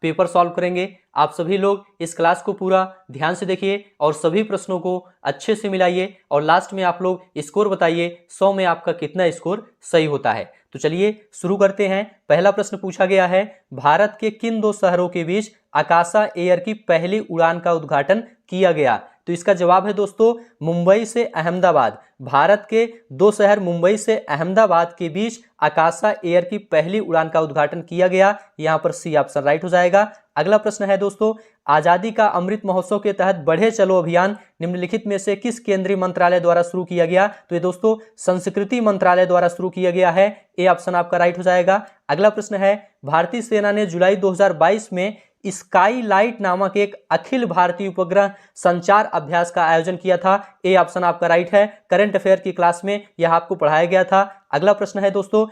Paper solve करेंगे। आप सभी लोग इस क्लास को पूरा ध्यान से देखिए और सभी प्रश्नों को अच्छे से मिलाइए और लास्ट में आप लोग स्कोर बताइए 100 में आपका कितना स्कोर सही होता है। तो चलिए शुरू करते हैं। पहला प्रश्न पूछा गया है, भारत के किन दो शहरों के बीच आकाशा एयर की पहली उड़ान का उद्घाटन किया गया? तो इसका जवाब है दोस्तों मुंबई से अहमदाबाद। भारत के दो शहर मुंबई से अहमदाबाद के बीच आकाशा एयर की पहली उड़ान का उद्घाटन किया गया। यहां पर सी ऑप्शन राइट हो जाएगा। अगला प्रश्न है दोस्तों, आजादी का अमृत महोत्सव के तहत बढ़े चलो अभियान निम्नलिखित में से किस केंद्रीय मंत्रालय द्वारा शुरू किया गया? तो ये दोस्तों संस्कृति मंत्रालय द्वारा शुरू किया गया है। ए ऑप्शन आपका राइट हो जाएगा। अगला प्रश्न है, भारतीय सेना ने जुलाई 2022 में स्काई लाइट नामक एक अखिल भारतीय उपग्रह संचार अभ्यास का आयोजन किया था। ए ऑप्शन आपका राइट है। करंट अफेयर की क्लास में यह आपको पढ़ाया गया था। अगला प्रश्न है दोस्तों,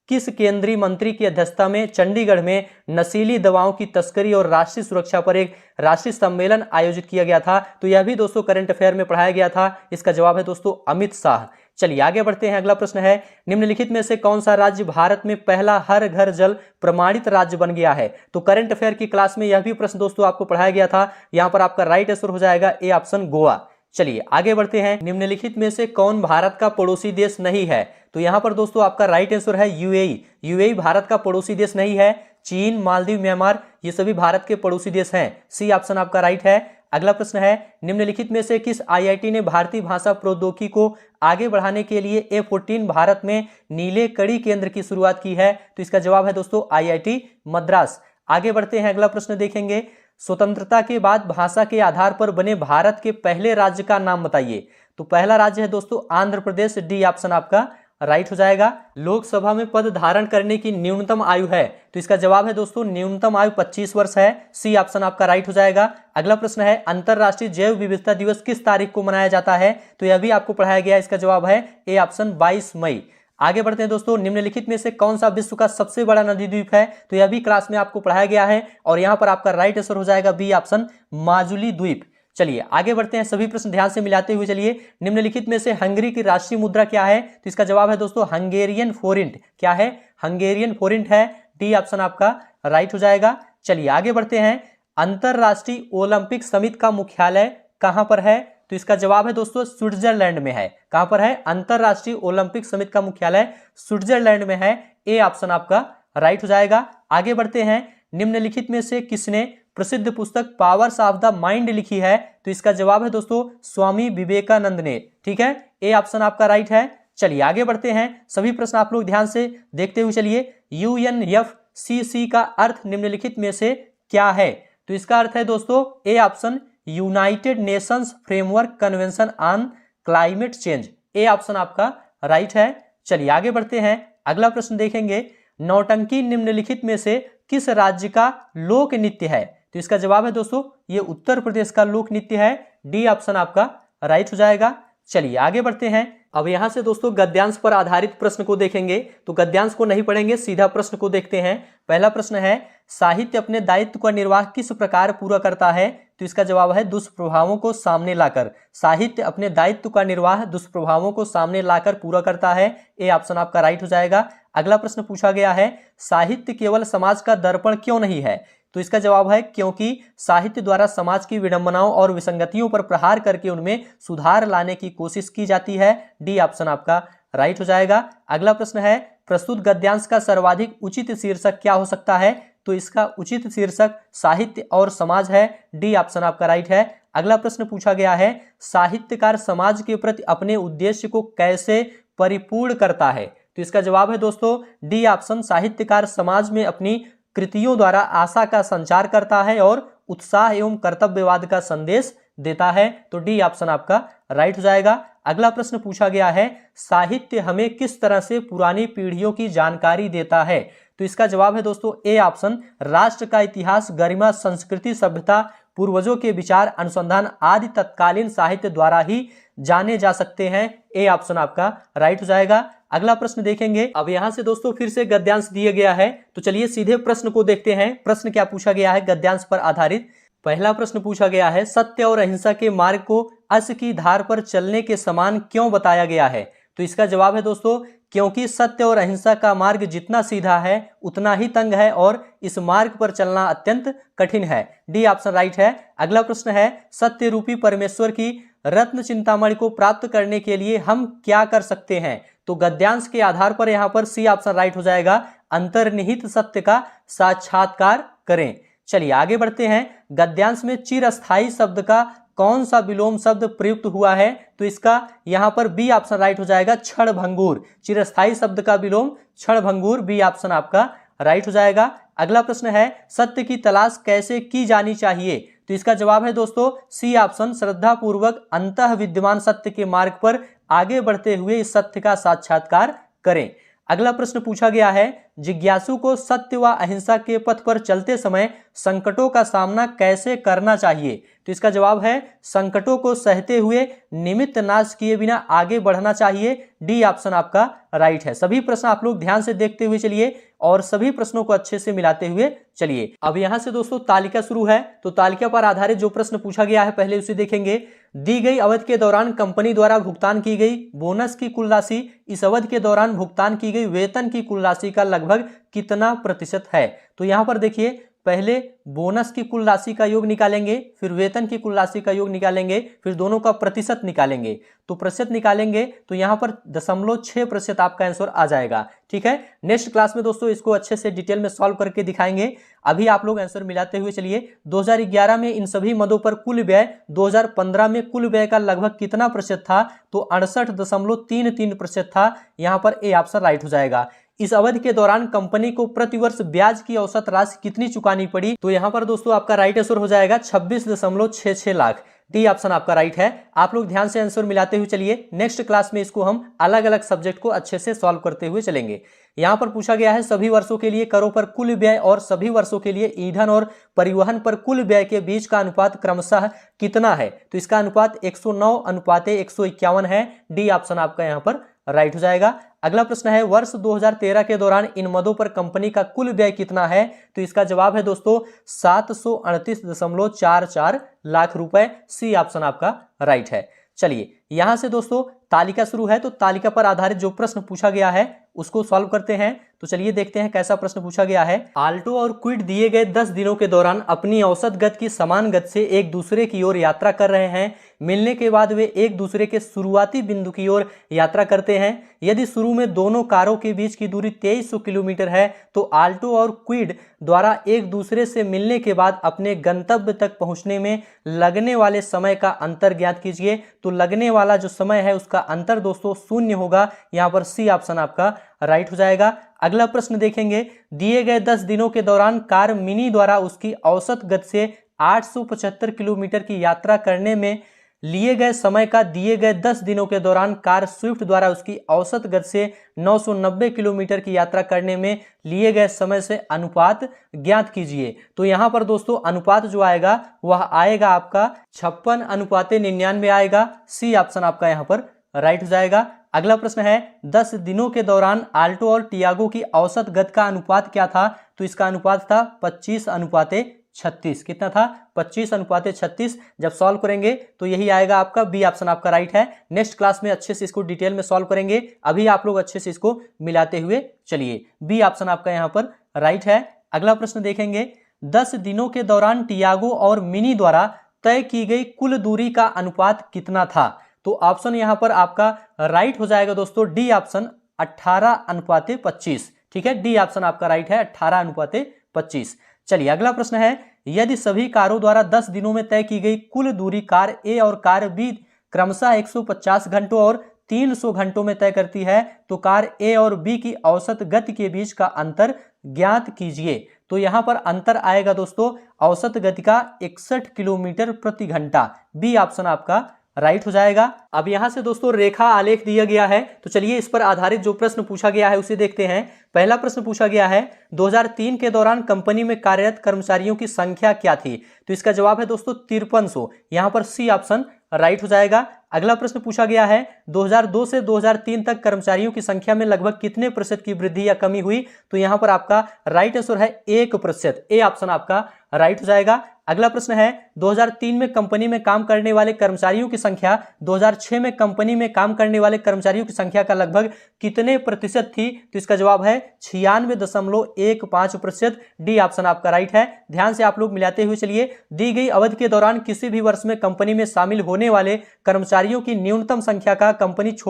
किस केंद्रीय मंत्री की अध्यक्षता में चंडीगढ़ में नशीली दवाओं की तस्करी और राष्ट्रीय सुरक्षा पर एक राष्ट्रीय सम्मेलन आयोजित किया गया था? तो यह भी दोस्तों करंट अफेयर में पढ़ाया गया था। इसका जवाब है दोस्तों अमित शाह। चलिए आगे बढ़ते हैं। अगला प्रश्न है, निम्नलिखित में से कौन सा राज्य भारत में पहला हर घर जल प्रमाणित राज्य बन गया है? तो करंट अफेयर की क्लास में यह भी प्रश्न दोस्तों आपको पढ़ाया गया था। यहां पर आपका राइट आंसर हो जाएगा ए ऑप्शन गोवा। चलिए आगे बढ़ते हैं। निम्नलिखित में से कौन भारत का पड़ोसी देश नहीं है? तो यहां पर दोस्तों आपका राइट आंसर है यूएई। यूएई भारत का पड़ोसी देश नहीं है। चीन, मालदीव, म्यांमार ये सभी भारत के पड़ोसी देश हैं। सी ऑप्शन आपका राइट है। अगला प्रश्न है, निम्नलिखित में से किस आईआईटी ने भारतीय भाषा प्रौद्योगिकी को आगे बढ़ाने के लिए A14 भारत में नीले कड़ी केंद्र की शुरुआत की है? तो इसका जवाब है दोस्तों आईआईटी मद्रास। आगे बढ़ते हैं। अगला प्रश्न देखेंगे, स्वतंत्रता के बाद भाषा के आधार पर बने भारत के पहले राज्य का नाम बताइए। तो पहला राज्य है दोस्तों आंध्र प्रदेश। डी ऑप्शन आपका राइट हो जाएगा। लोकसभा में पद धारण करने की न्यूनतम आयु है? तो इसका जवाब है दोस्तों न्यूनतम आयु 25 वर्ष है। सी ऑप्शन आपका राइट हो जाएगा। अगला प्रश्न है, अंतरराष्ट्रीय जैव विविधता दिवस किस तारीख को मनाया जाता है? तो यह भी आपको पढ़ाया गया है। इसका जवाब है ए ऑप्शन 22 मई। आगे बढ़ते हैं दोस्तों, निम्नलिखित में से कौन सा विश्व का सबसे बड़ा नदी द्वीप है? तो यह भी क्लास में आपको पढ़ाया गया है और यहां पर आपका राइट आंसर हो जाएगा बी ऑप्शन माजुली द्वीप। चलिए आगे बढ़ते हैं। सभी प्रश्न ध्यान से मिलाते हुए चलिए। निम्नलिखित में से हंगरी की राष्ट्रीय मुद्रा क्या है? तो इसका जवाब है दोस्तों हंगेरियन फोरिंट। क्या है? हंगेरियन फोरिंट है। डी ऑप्शन आपका राइट हो जाएगा। चलिए आगे बढ़ते हैं। अंतरराष्ट्रीय ओलंपिक समिति का मुख्यालय कहां पर है? तो इसका जवाब है दोस्तों स्विट्जरलैंड में है। कहां पर है? अंतरराष्ट्रीय ओलंपिक समिति का मुख्यालय स्विट्जरलैंड में है। ए ऑप्शन आपका राइट हो जाएगा। आगे बढ़ते हैं। निम्नलिखित में से किसने प्रसिद्ध पुस्तक पावर्स ऑफ द माइंड लिखी है? तो इसका जवाब है दोस्तों स्वामी विवेकानंद ने। ठीक है, ए ऑप्शन आपका राइट है। चलिए आगे बढ़ते हैं। सभी प्रश्न आप लोग ध्यान से देखते हुए चलिए। यूएनएफसीसी का अर्थ निम्नलिखित में से क्या है? तो इसका अर्थ है दोस्तों A option United Nations framework convention on climate change. A option आपका राइट है। चलिए आगे बढ़ते हैं। अगला प्रश्न देखेंगे, नौटंकी निम्नलिखित में से किस राज्य का लोक नृत्य है? तो इसका जवाब है दोस्तों ये उत्तर प्रदेश का लोक नृत्य है। डी ऑप्शन आपका राइट हो जाएगा। चलिए आगे बढ़ते हैं। अब यहां से दोस्तों गद्यांश पर आधारित प्रश्न को देखेंगे। तो गद्यांश को नहीं पढ़ेंगे, सीधा प्रश्न को देखते हैं। पहला प्रश्न है, साहित्य अपने दायित्व का निर्वाह किस प्रकार पूरा करता है? तो इसका जवाब है दुष्प्रभावों को सामने लाकर। साहित्य अपने दायित्व का निर्वाह दुष्प्रभावों को सामने लाकर पूरा करता है। ए ऑप्शन आपका राइट हो जाएगा। अगला प्रश्न पूछा गया है, साहित्य केवल समाज का दर्पण क्यों नहीं है? तो इसका जवाब है क्योंकि साहित्य द्वारा समाज की विडंबनाओं और विसंगतियों पर प्रहार करके उनमें सुधार लाने की कोशिश की जाती है। डी ऑप्शन आपका राइट हो जाएगा। अगला प्रश्न है, प्रस्तुत गद्यांश का सर्वाधिक उचित शीर्षक क्या हो सकता है? तो इसका उचित शीर्षक साहित्य और समाज है। डी ऑप्शन आपका राइट है। अगला प्रश्न पूछा गया है, साहित्यकार समाज के प्रति अपने उद्देश्य को कैसे परिपूर्ण करता है? तो इसका जवाब है दोस्तों डी ऑप्शन, साहित्यकार समाज में अपनी कृतियों द्वारा आशा का संचार करता है और उत्साह एवं कर्तव्यवाद का संदेश देता है। तो डी ऑप्शन आपका राइट हो जाएगा। अगला प्रश्न पूछा गया है, साहित्य हमें किस तरह से पुरानी पीढ़ियों की जानकारी देता है? तो इसका जवाब है दोस्तों ए ऑप्शन, राष्ट्र का इतिहास, गरिमा, संस्कृति, सभ्यता, पूर्वजों के विचार, अनुसंधान आदि तत्कालीन साहित्य द्वारा ही जाने जा सकते हैं। ए ऑप्शन आपका राइट हो जाएगा। अगला प्रश्न देखेंगे। अब यहां से दोस्तों फिर से गद्यांश दिया गया है, तो चलिए सीधे प्रश्न को देखते हैं। प्रश्न क्या पूछा गया है गद्यांश पर आधारित? पहला प्रश्न पूछा गया है, सत्य और अहिंसा के मार्ग को अश्व की धार पर चलने के समान क्यों बताया गया है? तो इसका जवाब है दोस्तों क्योंकि सत्य और अहिंसा का मार्ग जितना सीधा है उतना ही तंग है और इस मार्ग पर चलना अत्यंत कठिन है। डी ऑप्शन राइट है। अगला प्रश्न है, सत्य रूपी परमेश्वर की रत्न चिंतामणि को प्राप्त करने के लिए हम क्या कर सकते हैं? तो गद्यांश के आधार पर यहां पर सी ऑप्शन राइट हो जाएगा, अंतर्निहित सत्य का साक्षात्कार करें। चलिए आगे बढ़ते हैं। गद्यांश में चिरस्थायी शब्द का कौन सा विलोम शब्द प्रयुक्त हुआ है? तो इसका यहां पर बी ऑप्शन राइट हो जाएगा, क्षणभंगुर। चिरस्थायी शब्द का विलोम क्षणभंगुर, बी ऑप्शन आपका राइट हो जाएगा। अगला प्रश्न है, सत्य की तलाश कैसे की जानी चाहिए? तो इसका जवाब है दोस्तों सी ऑप्शन, श्रद्धा पूर्वक अंतः विद्यमान सत्य के मार्ग पर आगे बढ़ते हुए इस सत्य का साक्षात्कार करें। अगला प्रश्न पूछा गया है, जिज्ञासु को सत्य व अहिंसा के पथ पर चलते समय संकटों का सामना कैसे करना चाहिए? तो इसका जवाब है, संकटों को सहते हुए निमित्त नाश किए बिना आगे बढ़ना चाहिए। डी ऑप्शन आपका राइट है। सभी प्रश्न आप लोग ध्यान से देखते हुए चलिए और सभी प्रश्नों को अच्छे से मिलाते हुए चलिए। अब यहां से दोस्तों तालिका शुरू है, तो तालिका पर आधारित जो प्रश्न पूछा गया है पहले उसे देखेंगे। दी गई अवधि के दौरान कंपनी द्वारा भुगतान की गई बोनस की कुल राशि इस अवधि के दौरान भुगतान की गई वेतन की कुल राशि का लगभग कितना प्रतिशत है? तो यहां पर देखिए, पहले बोनस की कुल राशि का योग निकालेंगे, फिर वेतन की कुल राशि का योग निकालेंगे, फिर दोनों का प्रतिशत निकालेंगे। तो प्रतिशत निकालेंगे तो यहाँ पर 0.6% आपका आंसर आ जाएगा। ठीक है, नेक्स्ट क्लास में दोस्तों इसको अच्छे से डिटेल में सॉल्व करके दिखाएंगे। अभी आप लोग आंसर मिलाते हुए चलिए। 2011 में इन सभी मदों पर कुल व्यय 2015 में कुल व्यय का लगभग कितना प्रतिशत था? तो 68.33% था। यहाँ पर ए ऑप्शन राइट हो जाएगा। इस अवधि के दौरान कंपनी को प्रतिवर्ष ब्याज की औसत राशि कितनी चुकानी पड़ी? तो यहां पर दोस्तों आपका राइट आंसर हो जाएगा 26.66 लाख। डी ऑप्शन आपका राइट है। आप लोग ध्यान से आंसर मिलाते हुए चलिए। नेक्स्ट क्लास में इसको हम अलग अलग सब्जेक्ट को अच्छे से सॉल्व करते हुए चलेंगे। यहां पर पूछा गया है, सभी वर्षों के लिए करों पर कुल व्यय और सभी वर्षों के लिए ईंधन और परिवहन पर कुल व्यय के बीच का अनुपात क्रमशः कितना है? तो इसका अनुपात 109:151 है। डी ऑप्शन आपका यहां पर राइट हो जाएगा। अगला प्रश्न है, वर्ष 2013 के दौरान इन मदों पर कंपनी का कुल व्यय कितना है? तो इसका जवाब है दोस्तों 738.44 लाख रुपए। सी ऑप्शन आपका राइट है। चलिए यहां से दोस्तों तालिका शुरू है, तो तालिका पर आधारित जो प्रश्न पूछा गया है उसको सॉल्व करते हैं। तो चलिए देखते हैं कैसा प्रश्न पूछा गया है। आल्टो और क्विड दिए गए 10 दिनों के दौरान अपनी औसत गति की समान गति से एक दूसरे की ओर यात्रा कर रहे हैं। मिलने के बाद वे एक दूसरे के शुरुआती बिंदु की ओर यात्रा करते हैं। यदि शुरू में दोनों कारों के बीच की दूरी 2300 किलोमीटर है तो आल्टो और क्विड द्वारा एक दूसरे से मिलने के बाद अपने गंतव्य तक पहुंचने में लगने वाले समय का अंतर ज्ञात कीजिए। तो लगने वाला जो समय है उसका अंतर दोस्तों 0 होगा। यहाँ पर सी ऑप्शन आपका राइट हो जाएगा। अगला प्रश्न देखेंगे, दिए गए 10 दिनों के दौरान कार मिनी द्वारा उसकी औसत गति से 875 किलोमीटर की यात्रा करने में लिए गए समय का दिए गए 10 दिनों के दौरान कार स्विफ्ट द्वारा उसकी औसत गति से 990 किलोमीटर की यात्रा करने में लिए गए समय से अनुपात ज्ञात कीजिए। तो यहाँ पर दोस्तों अनुपात जो आएगा वह आएगा आपका 56:99 आएगा। सी ऑप्शन आपका यहाँ पर राइट हो जाएगा। अगला प्रश्न है, 10 दिनों के दौरान आल्टो और टियागो की औसत गति का अनुपात क्या था? तो इसका अनुपात था 25:36। कितना था? 25:36। जब सॉल्व करेंगे तो यही आएगा आपका बी ऑप्शन आपका राइट है। नेक्स्ट क्लास में अच्छे से इसको डिटेल में सॉल्व करेंगे। अभी आप लोग अच्छे से इसको मिलाते हुए चलिए। बी ऑप्शन आपका यहाँ पर राइट है। अगला प्रश्न देखेंगे, 10 दिनों के दौरान टियागो और मिनी द्वारा तय की गई कुल दूरी का अनुपात कितना था? तो ऑप्शन यहां पर आपका राइट हो जाएगा दोस्तों डी ऑप्शन 18:25। ठीक है, डी ऑप्शन आपका राइट है 18:25। चलिए अगला प्रश्न है, यदि सभी कारों द्वारा 10 दिनों में तय की गई कुल दूरी कार ए और कार बी क्रमशः 150 घंटों और 300 घंटों में तय करती है तो कार ए और बी की औसत गति के बीच का अंतर ज्ञात कीजिए। तो यहां पर अंतर आएगा दोस्तों औसत गति का 61 किलोमीटर प्रति घंटा। बी ऑप्शन आपका राइट हो जाएगा। अब यहां से दोस्तों रेखा आलेख दिया गया है, तो चलिए इस पर आधारित जो प्रश्न पूछा गया है उसे देखते हैं। पहला प्रश्न पूछा गया है, 2003 के दौरान कंपनी में कार्यरत कर्मचारियों की संख्या क्या थी? तो इसका जवाब है दोस्तों 5300। यहां पर सी ऑप्शन राइट हो जाएगा। अगला प्रश्न पूछा गया है 2002 से 2003 तक कर्मचारियों की संख्या में लगभग कितने प्रतिशत की वृद्धि या कमी हुई? तो यहां पर आपका राइट आंसर है 1%। ए ऑप्शन आपका राइट हो जाएगा। अगला प्रश्न है 2003 में कंपनी में काम करने वाले कर्मचारियों की संख्या 2006 में कंपनी में काम करने वाले कर्मचारियों की संख्या का लगभग कितने प्रतिशत थी? तो इसका जवाब है 96.15%। डी ऑप्शन आपका राइट है। ध्यान से आप लोग मिलाते हुए चलिए। दी गई अवधि के दौरान किसी भी वर्ष में कंपनी में शामिल होने वाले कर्मचारियों की न्यूनतम संख्या का कंपनी छोड़